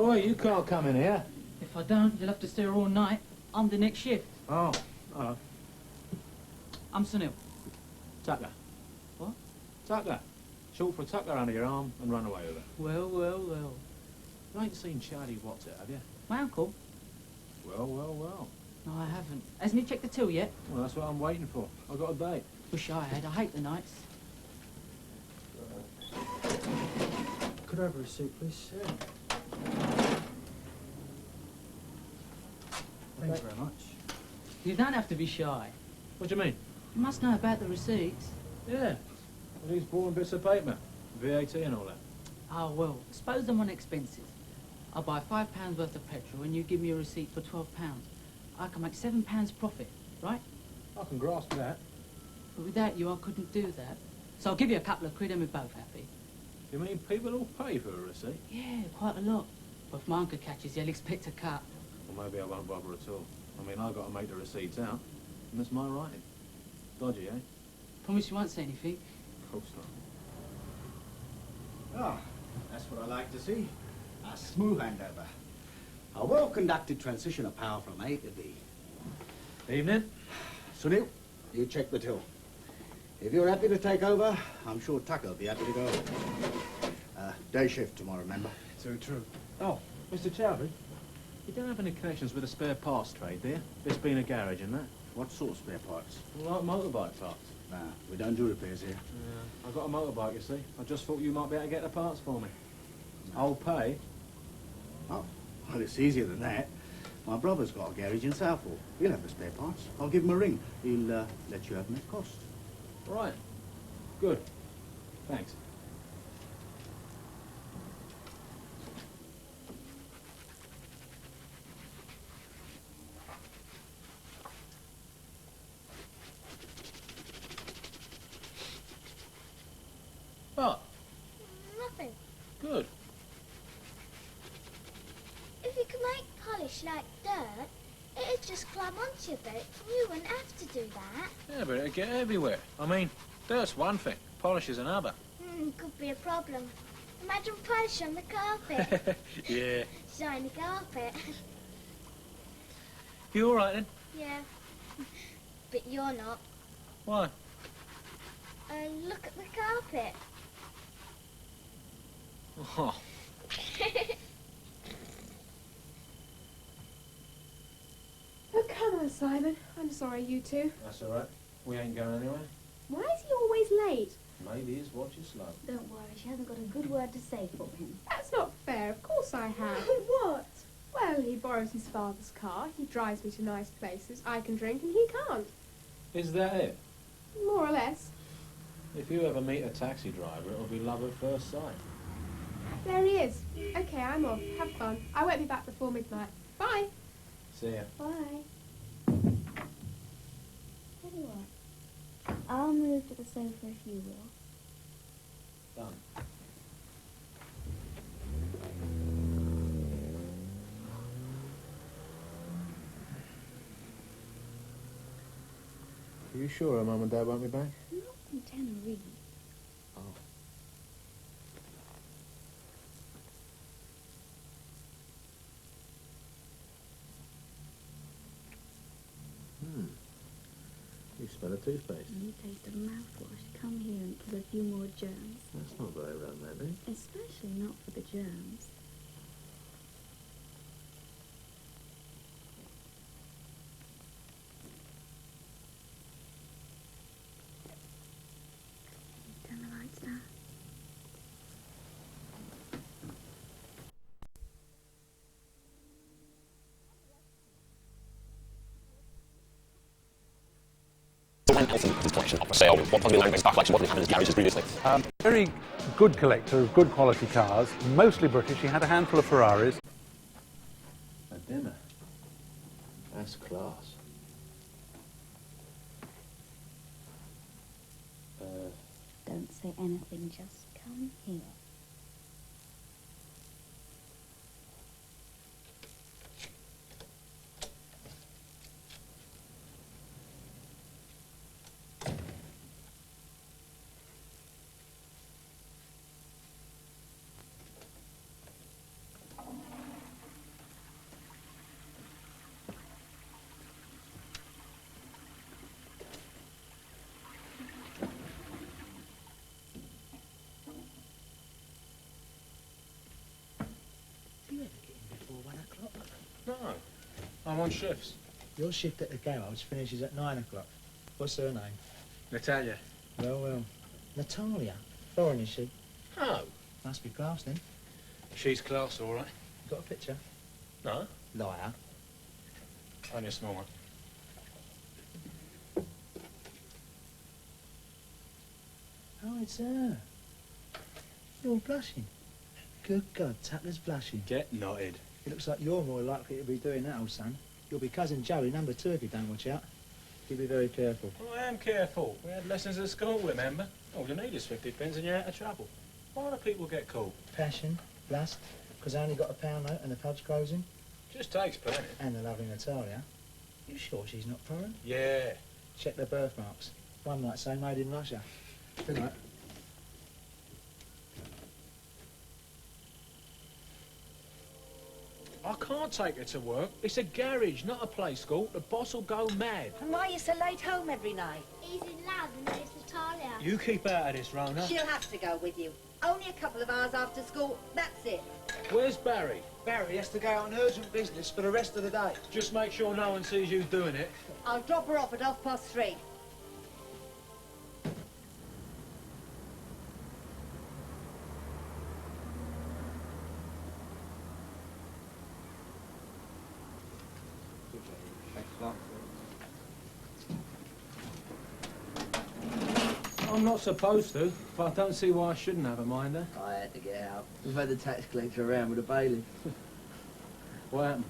Oi, you can't come in here. If I don't, you'll have to stay here all night. I'm the next shift. Oh, hello. I'm Sunil. Tucker. What? Tucker. Short for tucker under your arm and run away with it. Well, well, well. You ain't seen Charlie Watts, have you? My uncle? Well, well, well. No, I haven't. Hasn't he checked the till yet? Well, that's what I'm waiting for. I've got a date. Wish I had. I hate the nights. Could I have a receipt, please? Yeah. Thanks very much. You don't have to be shy. What do you mean? You must know about the receipts. Yeah. Well, these boring bits of paper. VAT and all that. Oh, well, suppose them on expenses. I'll buy £5 worth of petrol and you give me a receipt for £12. I can make £7 profit, right? I can grasp that. But without you, I couldn't do that. So I'll give you a couple of quid and we're both happy. You mean people will pay for a receipt? Yeah, quite a lot. But if my uncle catches you, he'll expect a cut. Well, maybe I won't bother at all. I mean, I've got to make the receipts out. And it's my writing. Dodgy, eh? Promise you won't say anything. Of course not. Ah, that's what I like to see. A smooth handover. A well-conducted transition of power from A to B. Evening. Sunil, you check the till. If you're happy to take over, I'm sure Tucker will be happy to go. Day shift tomorrow, remember? So true. Oh, Mr. Chowdhury, you don't have any connections with the spare parts trade, do you? This being a garage and that? What sort of spare parts? Like motorbike parts. Nah, we don't do repairs here. Yeah, I've got a motorbike, you see. I just thought you might be able to get the parts for me. I'll pay. Oh, well, it's easier than that. My brother's got a garage in Southall. He'll have the spare parts. I'll give him a ring. He'll let you have them at cost. Right. Good. Thanks. What? Nothing. Good. If you could make polish like dirt, it'd just climb onto your boot and you wouldn't have to do that. Yeah, but it'd get everywhere. I mean, dirt's one thing, polish is another. Could be a problem. Imagine polish on the carpet. Yeah. Shiny carpet. You all right then? Yeah. But you're not. Why? Look at the carpet. Oh. Oh, come on, Simon. I'm sorry, you two. That's all right. We ain't going anywhere. Why is he always late? Maybe his watch is slow. Don't worry, she hasn't got a good word to say for him. That's not fair. Of course I have. What? Well, he borrows his father's car. He drives me to nice places. I can drink and he can't. Is that it? More or less. If you ever meet a taxi driver, it'll be love at first sight. There he is. Okay, I'm off. Have fun. I won't be back before midnight. Bye. See ya. Bye. Tell you what, I'll move to the sofa if you will. Done. Are you sure her mum and dad won't be back? Not from Tenerife. Oh. You smell a toothpaste. You taste of mouthwash. Come here and kill a few more germs. That's not very romantic. Especially not for the germs. Turn the lights down. Collection up for sale. What possibly land-based car collection wasn't having his garages previously. Very good collector of good quality cars, mostly British. He had a handful of Ferraris. A dinner. That's class. Don't say anything, just come here. I'm on shifts. Your shift at the garage finishes at 9 o'clock. What's her name? Natalia. Well, well. Natalia. Foreign, is she? Oh. Must be class, then. She's class, all right. Got a picture? No, Liar. only a small one. Oh, it's her. You're blushing. Good God, Tatler's blushing. Get knotted. It looks like you're more likely to be doing that, old son. You'll be cousin Joey number 2 if you don't watch out. You be very careful. Well, I am careful. We had lessons at school, remember? All you need is 50 pence and you're out of trouble. Why do people get caught? Passion, lust, because I only got a pound note and the pub's closing. Just takes plenty. And the lovely Natalia. You sure she's not foreign? Yeah. Check the birthmarks. One might say made in Russia. Good night. I can't take her to work. It's a garage, not a play school. The boss will go mad. And why are you so late home every night? He's in love and there's Natalia. You keep out of this, Rona. She'll have to go with you. Only a couple of hours after school, that's it. Where's Barry? Barry has to go out on urgent business for the rest of the day. Just make sure no one sees you doing it. I'll drop her off at 3:30. I'm not supposed to, but I don't see why I shouldn't have a minder. I had to get out. We've had the tax collector around with a bailiff. What happened?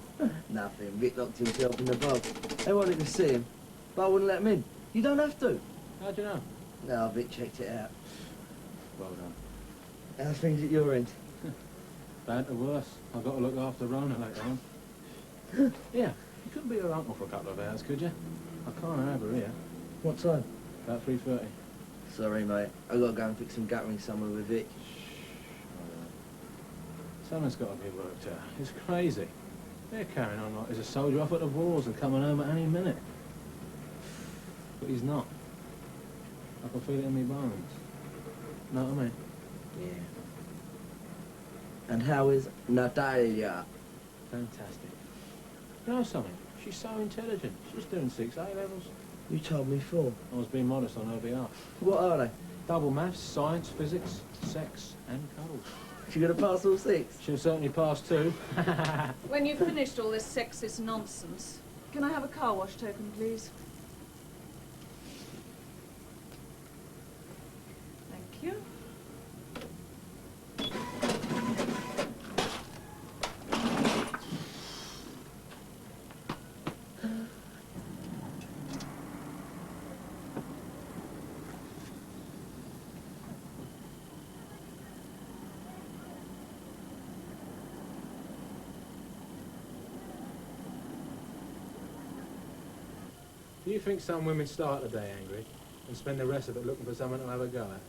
Nothing. Vic locked himself in the box. They wanted to see him, but I wouldn't let him in. You don't have to. How do you know? No, Vic checked it out. Well done. How's things at your end? Bad to worse. I've got to look after Rona later on. Yeah, you couldn't be her uncle for a couple of hours, could you? I can't have her here. What time? About 3:30. Sorry, mate. I've got to go and fix some guttering somewhere with Vic. Something's got to be worked out. It's crazy. They're carrying on like he's a soldier off at the wars and coming home at any minute. But he's not. I can feel it in my bones. Know what I mean? Yeah. And how is Natalia? Fantastic. You know something? She's so intelligent. She's doing 6 A-levels. You told me 4. I was being modest on her behalf. What are they? Double maths, science, physics, sex, and cuddles. She gonna pass all 6? She'll certainly pass 2. When you've finished all this sexist nonsense, can I have a car wash token, please? Thank you. Do you think some women start the day angry and spend the rest of it looking for someone to have a go at?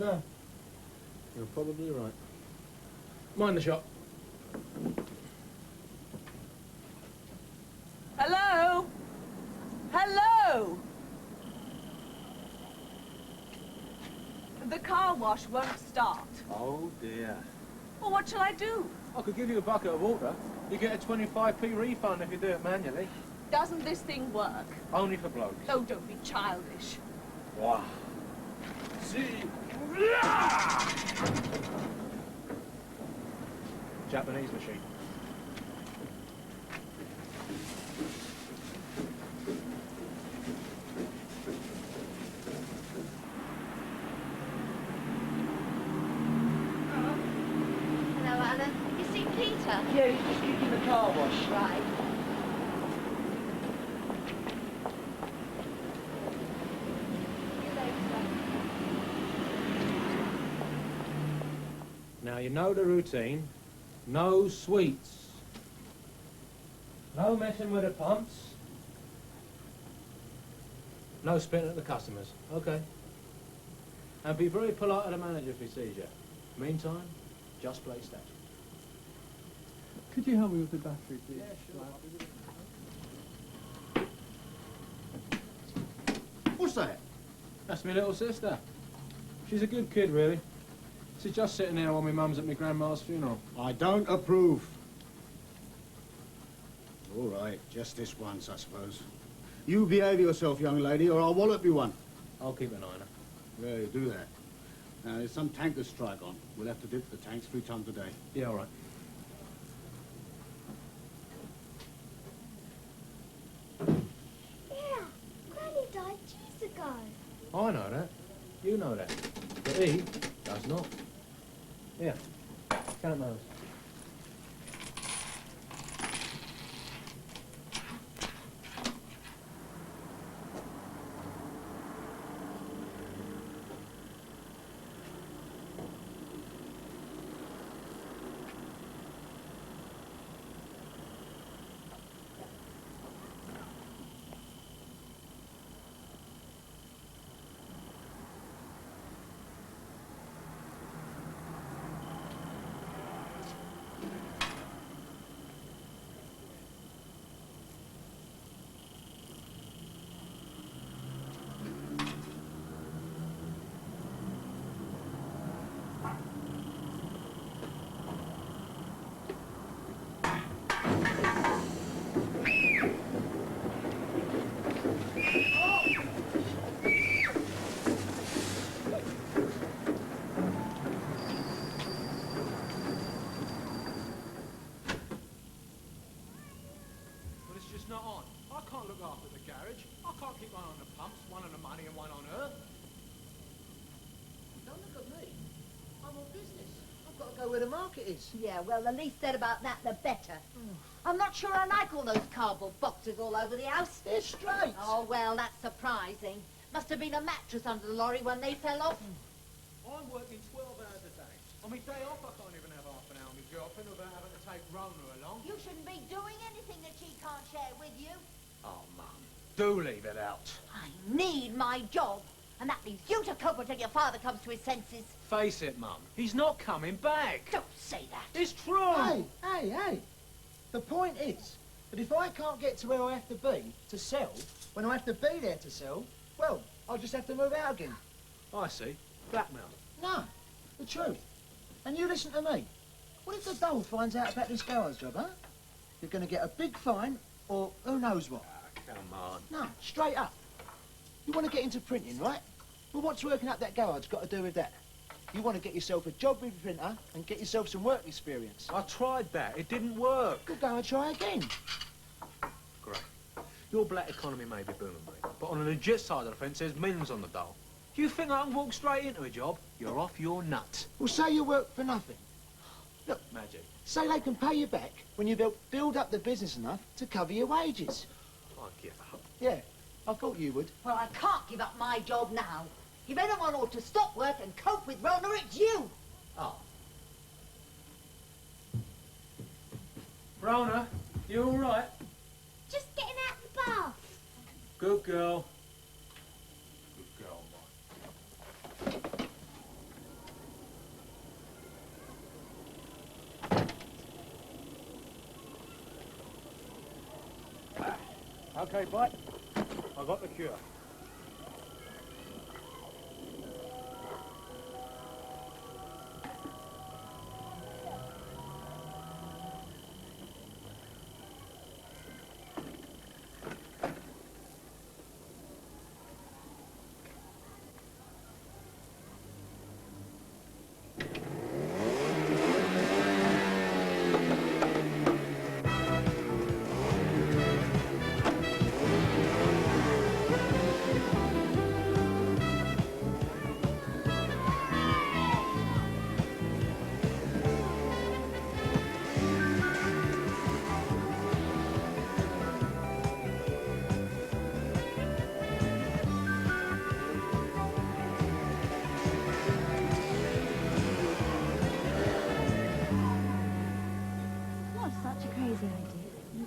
No. You're probably right. Mind the shop. Hello? Hello? The car wash won't start. Oh dear. Well, what shall I do? I could give you a bucket of water. You get a 25p refund if you do it manually. Doesn't this thing work? Only for blokes. Oh, don't be childish. Wow. See. Japanese machine. Hello, Alan. You see Peter? Yeah, he's just kicking the car wash. Right. Now you know the routine. No sweets. No messing with the pumps. No spitting at the customers. Okay. And be very polite to the manager if he sees you. Meantime, just play stats. Could you help me with the battery, please? Yeah, sure. What's that? That's my little sister. She's a good kid, really. She's just sitting there while my mum's at my grandma's funeral. I don't approve. All right, just this once, I suppose. You behave yourself, young lady, or I'll wallop you one. I'll keep an eye on her. Yeah, you do that. Now, there's some tanker strike on. We'll have to dip the tanks 3 times a day. Yeah, all right. Yeah, Granny died years ago. I know that. You know that. But he does not. Yeah. Count those. Not on. I can't look after the garage. I can't keep one on the pumps, one on the money and one on her. Don't look at me. I'm on business. I've got to go where the market is. Yeah, well, the least said about that, the better. I'm not sure I like all those cardboard boxes all over the house. They're straight. Oh, well, that's surprising. Must have been a mattress under the lorry when they fell off. I'm working 12 hours a day. On my day off, I can't even have half an hour with my girlfriend without having to take Rona along. You shouldn't be doing anything that she can't share with you. Oh, Mum, do leave it out. I need my job, and that leaves you to cope until your father comes to his senses. Face it, Mum, he's not coming back. Don't say that. It's true. Hey. The point is that if I can't get to where I have to be to sell, when I have to be there to sell, well, I'll just have to move out again. I see. Blackmail. No, the truth. And you listen to me. What if the dole finds out about this garage job, huh? You're going to get a big fine, or who knows what. Come on. No, straight up. You want to get into printing, right? Well, what's working up that garage got to do with that? You want to get yourself a job with a printer and get yourself some work experience. I tried that. It didn't work. Well, go and try again. Great. Your black economy may be booming, mate, but on the legit side of the fence, there's millions on the dole. Do you think I can walk straight into a job? You're off your nut. Well, say you work for nothing. Look, Magic. say they can pay you back when you build up the business enough to cover your wages. I give up. Yeah, I thought you would. Well, I can't give up my job now. If anyone ought to stop work and cope with Rona, it's you. Oh. Rona, you all right? Just getting out the bath. Good girl. Good girl, Mike. Okay, bud. I got the cure.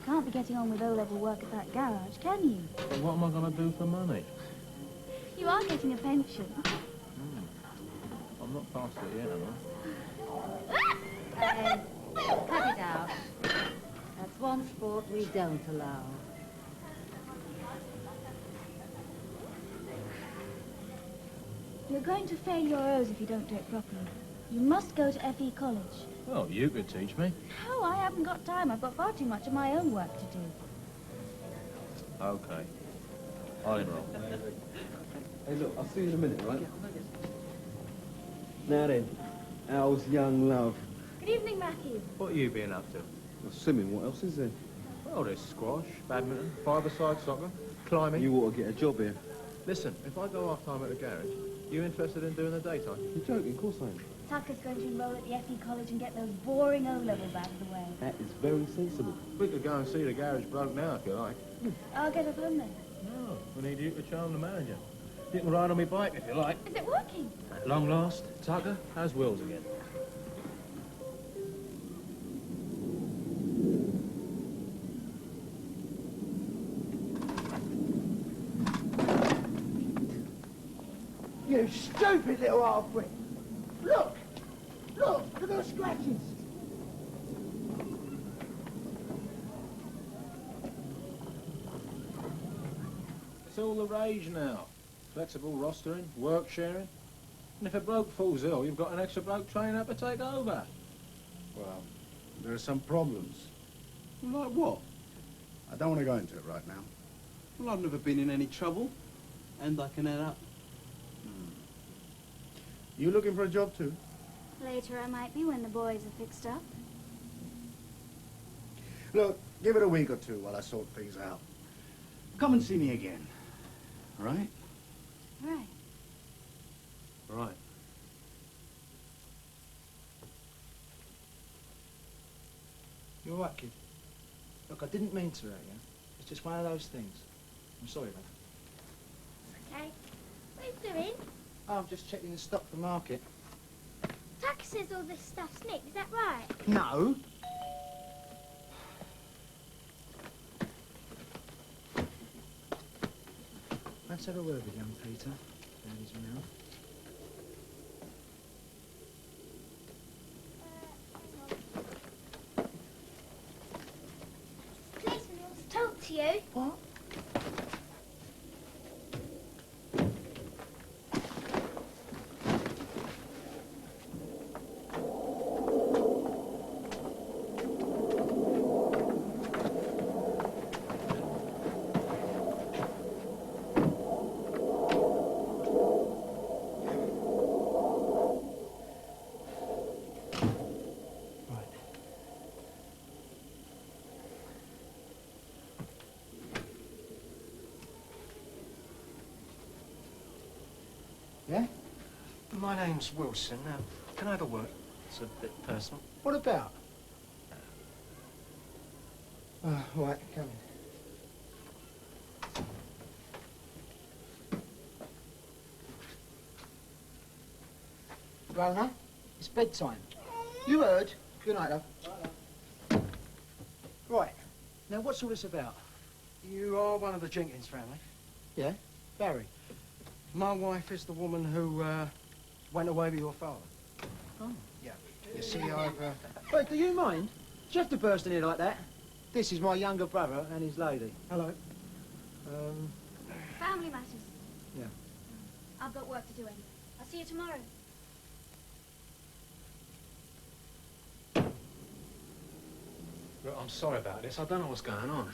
can't be getting on with O-level work at that garage, can you? What am I going to do for money? You are getting a pension. I'm not past it yet, am Cut it out. That's one sport we don't allow. You're going to fail your O's if you don't do it properly. You must go to FE College. Well, you could teach me. No, I haven't got time. I've got far too much of my own work to do. Okay. I'll enroll. Hey, look, I'll see you in a minute, right? Now then, how's young love? Good evening, Matthew. What are you being up to? Well, swimming, what else is there? Well, there's squash, badminton, five-a-side soccer, climbing. You ought to get a job here. Listen, if I go half-time at the garage, you interested in doing the daytime? You're joking, of course I am. Tucker's going to enroll at the FE College and get those boring O-levels out of the way. That is very sensible. We could go and see the garage bloke now, if you like. I'll get up home then. No, we need you to charm the manager. You can ride on my bike if you like. Is it working? At long last, Tucker, how's Wills again? You stupid little half-wit. Look! Look at those scratches. It's all the rage now. Flexible rostering, work sharing. And if a bloke falls ill, you've got an extra bloke training up to take over. Well, there are some problems. Like what? I don't want to go into it right now. Well, I've never been in any trouble. And I can add up. You looking for a job too? Later I might be when the boys are fixed up. Look, give it a week or two while I sort things out. Come and see me again. All right? Right. Right. You all right, kid? Look, I didn't mean to hurt you. It's just one of those things. I'm sorry, love. Okay. What are you doing? Oh, I'm just checking the stock for market. Tucker says all this stuff's nicked, is that right? No. Let's have a word with young Peter. Down his mouth. Policeman wants to talk to you. What? Yeah? My name's Wilson. Can I have a word? It's a bit personal. What about? Oh, right, come in. Rona, it's bedtime. You heard? Good night, love. Right. Now, what's all this about? You are one of the Jenkins family. Yeah? Barry? My wife is the woman who went away with your father. Oh. Yeah. You see, I've... Wait, do you mind? Do you have to burst in here like that? This is my younger brother and his lady. Hello. Family matters. Yeah. I've got work to do anyway. I'll see you tomorrow. Look, I'm sorry about this. I don't know what's going on.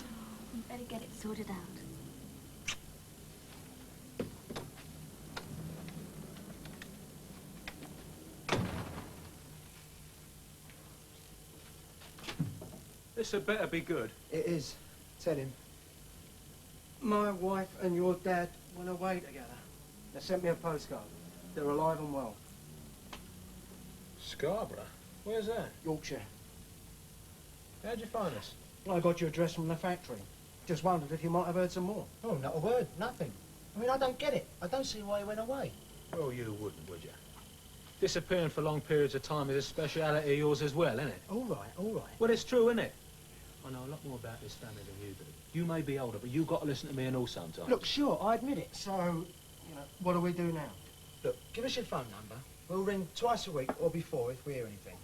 You better get it sorted out. This had better be good. It is. Tell him. My wife and your dad went away together. They sent me a postcard. They're alive and well. Scarborough? Where's that? Yorkshire. How'd you find us? I got your address from the factory. Just wondered if you might have heard some more. Oh, not a word. Nothing. I mean, I don't get it. I don't see why he went away. Well, you wouldn't, would you? Disappearing for long periods of time is a speciality of yours as well, isn't it? All right, all right. Well, it's true, isn't it? I know a lot more about this family than you do. You may be older, but you've got to listen to me and all sometimes. Look, sure, I admit it. So, you know, what do we do now? Look, give us your phone number. We'll ring twice a week or before if we hear anything.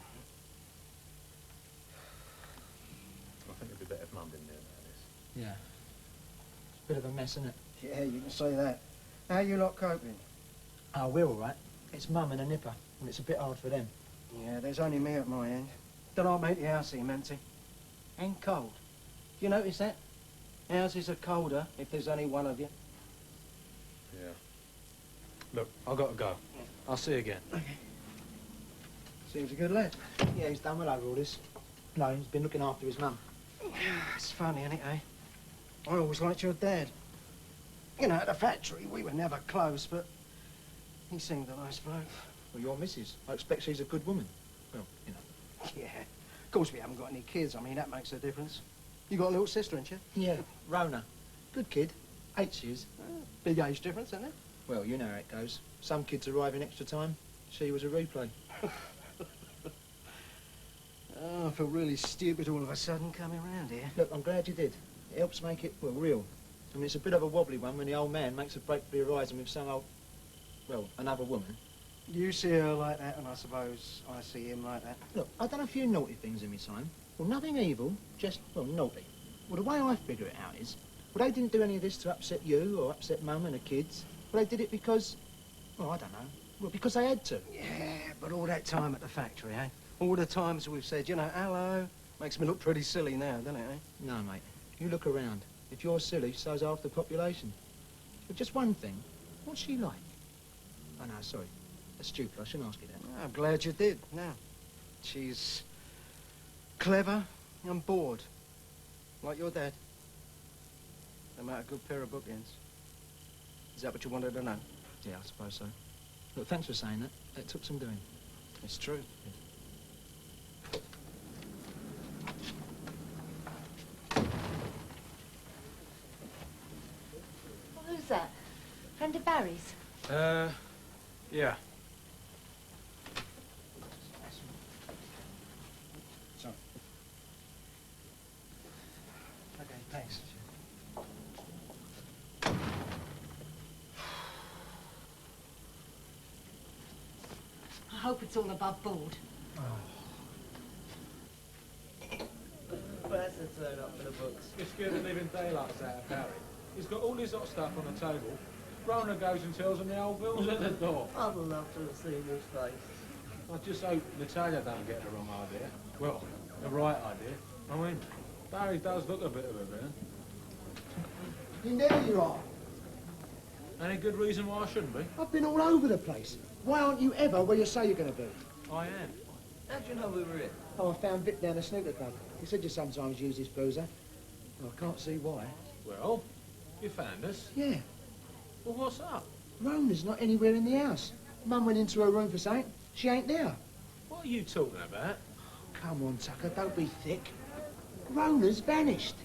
I think it'd be better if Mum didn't know about this. Yeah. It's a bit of a mess, isn't it? Yeah, you can say that. How you lot coping? Oh, we're all right. It's Mum and a nipper, and it's a bit hard for them. Yeah, there's only me at my end. Don't I make the house seem empty? And cold. You notice that? Houses are colder if there's only one of you. Yeah. Look, I've got to go. I'll see you again. Okay. Seems a good lad. Yeah, he's done well over all this. No, he's been looking after his mum. It's funny, isn't it, eh? I always liked your dad. You know, at the factory, we were never close, but he seemed a nice bloke. Well, your missus. I expect she's a good woman. Well, you know. Yeah. Of course, we haven't got any kids. I mean, that makes a difference. You got a little sister, ain't you? Yeah, Rona. Good kid. 8 years. Big age difference, isn't it? Well, you know how it goes. Some kids arrive in extra time. She was a replay. Oh, I feel really stupid all of a sudden coming round here. Look, I'm glad you did. It helps make it, well, real. I mean, it's a bit of a wobbly one when the old man makes a break for the horizon with some old, well, another woman. You see her like that, and I suppose I see him like that. Look, I've done a few naughty things in my time. Well, nothing evil, just, well, naughty. Well, the way I figure it out is, well, they didn't do any of this to upset you or upset Mum and the kids. Well, they did it because, well, I don't know. Well, because they had to. Yeah, but all that time at the factory, eh? All the times we've said, you know, hello, makes me look pretty silly now, doesn't it, eh? No, mate. You look around. If you're silly, so's half the population. But just one thing. What's she like? Oh, no, sorry. That's stupid. I shouldn't ask you that. I'm glad you did. Now, she's clever and bored, like your dad. They make a good pair of bookends. Is that what you wanted to know? Yeah, I suppose so. Look, thanks for saying that. It took some doing. It's true. Well, who's that? Friend of Barry's? Yeah. Sorry. Okay, thanks. I hope it's all above board. Where's the turn up for the books? You're scared of leaving daylights out of Barry. He's got all his hot stuff on the table. Rona goes and tells him the old bill's at the door. I'd love to have seen his face. I just hope Natalia don't get the wrong idea. Well, the right idea. I mean, Barry does look a bit of a villain. There you are. Any good reason why I shouldn't be? I've been all over the place. Why aren't you ever where you say you're going to be? I am. How do you know we were here? Oh, I found Vic down the snooker club. He said you sometimes use his boozer. Well, I can't see why. Well, you found us. Yeah. Well, what's up? Rona's not anywhere in the house. Mum went into her room for something. She ain't there. What are you talking about? Come on, Tucker, don't be thick. Rona's vanished.